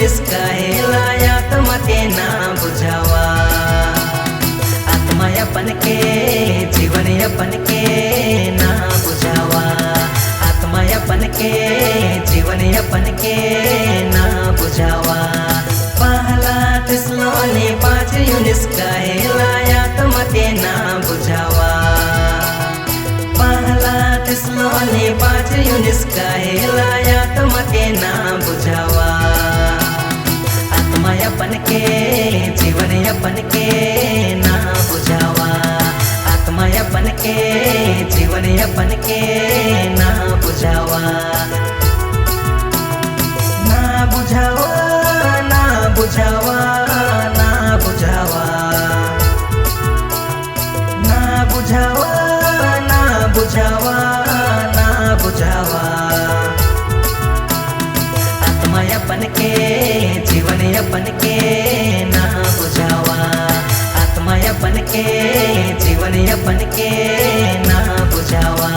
युनिस कहेला आत्मा के ना बुझावा। आत्मा अपन के जीवन अपन के ना बुझावा। आत्मा अपन के जीवन अपन के ना बुझावा। पहला तिसलोनी 5 युनिस कहेला आत्मा के ना बुझावा। पहला तिसलोनी 5 युनिस कहेला आत्मा के ना बुझावा। आत्मा अपन के जीवन अपन के ना बुझावा। आत्मा अपन के जीवन अपन के ना बुझावा। ना बुझावा ना बुझावा ना बुझावा। ना बुझावा ना बुझावा ना बुझावा। आत्मा अपन के जीवन अपन के ना बुझावा। आत्मा अपन के जीवन अपन के ना बुझावा।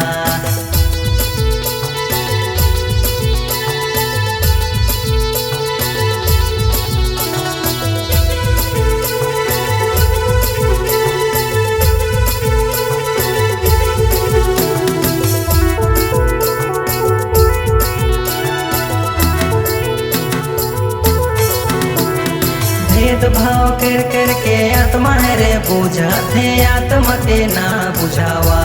भेदभाव कर कर के आत्मा रे बुझाते आत्मा के ना बुझावा।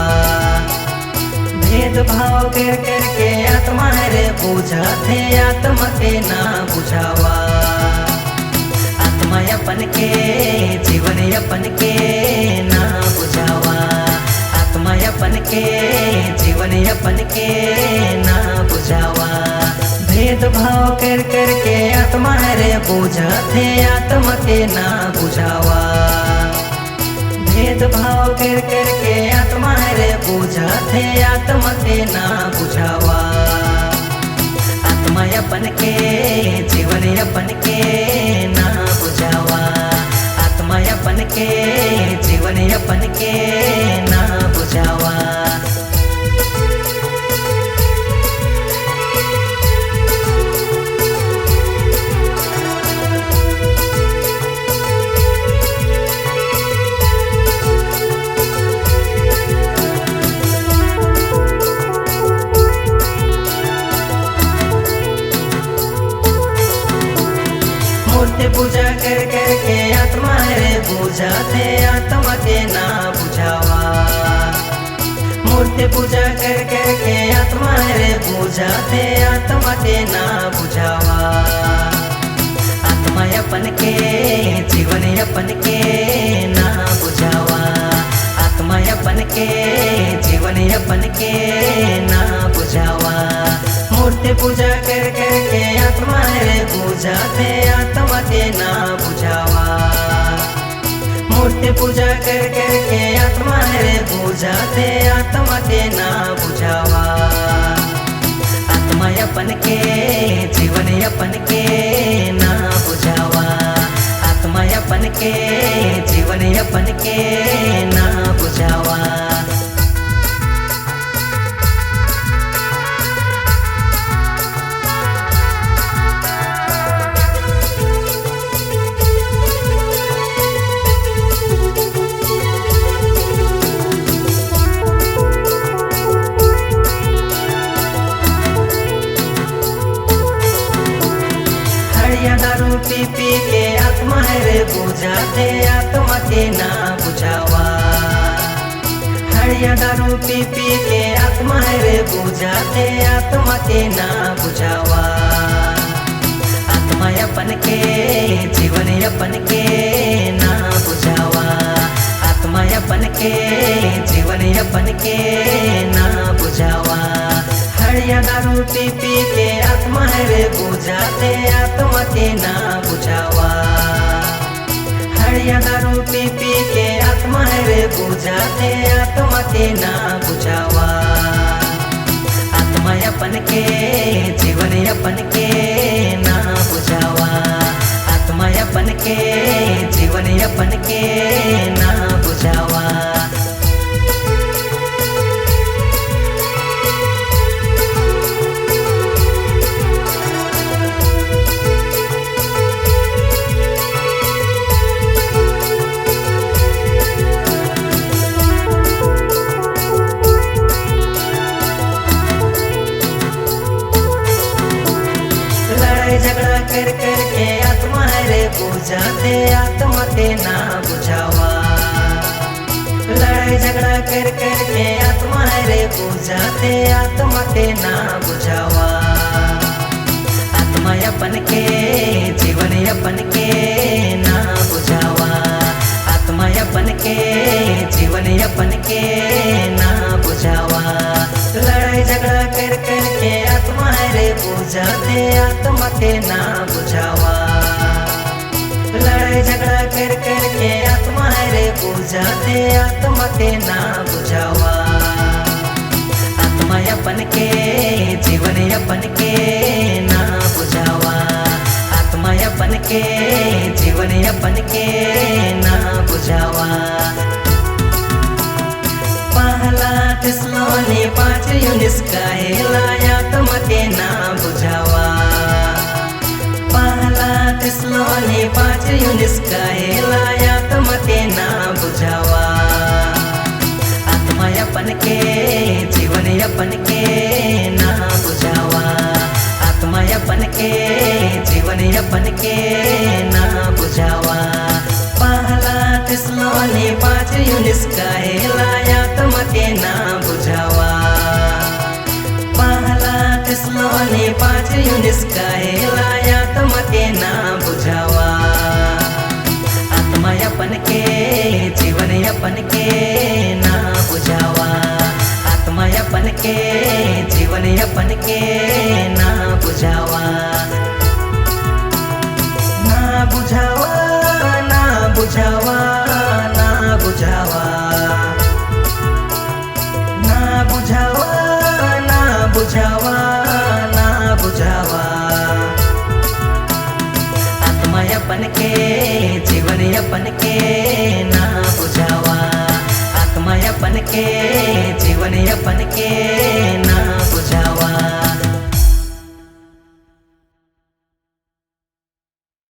भेदभाव कर कर के आत्मा रे बुझाते आत्मा के ना बुझावा। आत्मा अपन के जीवन अपन के ना बुझावा। आत्मा अपन के जीवन अपन के ना बुझावा। भेदभाव कर कर के आत्मा रे बुझाते आत्मा के ना बुझावा। भेदभाव कर कर के आत्मा रे बुझाते आत्मा के ना बुझावा। आत्मा अपन के जीवन अपन के ना बुझावा। आत्मा अपन के जीवन अपन के ना बुझावा। मूर्ति पूजा कर कर के आत्मा रे बुझाते आत्मा के ना बुझावा। मूर्ति पूजा कर कर के आत्मा रे बुझाते आत्मा के ना बुझावा। आत्मा अपन के जीवन अपन के ना बुझावा। आत्मा अपन के जीवन अपन के ना बुझावा। मूर्ति पूजा कर कर के आत्मा रे बुझाते आत्मा के ना बुझावा। मूर्ति पूजा कर कर के आत्मा रे बुझाते आत्मा के ना बुझावा। आत्मा अपन के जीवन अपन के ना बुझावा। आत्मा अपन के जीवन अपन के ना बुझावा। दारू पी पी के आत्मा रे बुझाते आत्मा के ना बुझावा। हरिया दारू पी पी के आत्मा रे बुझाते आत्मा के ना बुझावा। आत्मा अपन के जीवन अपन के ना बुझावा। आत्मा अपन के जीवन अपन के ना बुझावा। हरिया दारू पी पी के आत्मा रे बुझाते आत्मा के ना बुझावा। हरिया दारू पी पी के आत्मा रे बुझाते आत्मा के ना बुझावा। आत्मा अपन के जीवन अपन के ना बुझावा। आत्मा अपन के जीवन अपन के ना बुझावा। झगड़ा कर कर के आत्मा रे बुझाते आत्मा के ना बुझावा। लड़ाई झगड़ा कर कर के आत्मा रे बुझाते आत्मा के ना बुझावा। आत्मा अपन के जीवन अपन के ना बुझावा। आत्मा अपन के जीवन अपन के ना बुझावा। लड़ाई झगड़ा कर कर के आत्मा रे बुझाते आत्मा के ना बुझावा। लड़ाई झगड़ा कर कर के आत्मा रे बुझाते आत्मा के ना बुझावा। आत्मा अपन के जीवन अपन के ना बुझावा। आत्मा अपन के जीवन अपन के ना बुझावा। पहला तिस्लोनी 5:19 कहेला आत्मा के ना बुझावा। पहला तिस्लोनी 5:19 कहेला आत्मा के ना बुझावा। आत्मा अपन के जीवन अपन के ना बुझावा। आत्मा अपन के जीवन अपन के ना बुझावा। पहला तिस्लोनी 5:19 कहेला आत्मा के ना बुझावा। पहला तिस्लोनी 5:19 कहेला आत्मा के ना बुझावा। आत्मा अपन के जीवन अपन के ना बुझावा। आत्मा अपन के जीवन अपन के ना बुझावा। ना बुझावा ना बुझावा ना बुझावा। ना बुझावा ना बुझावा ना बुझावा। आत्मा अपन के जीवन अपन के ना बुझावा। आत्मा अपन के जीवन अपन के ना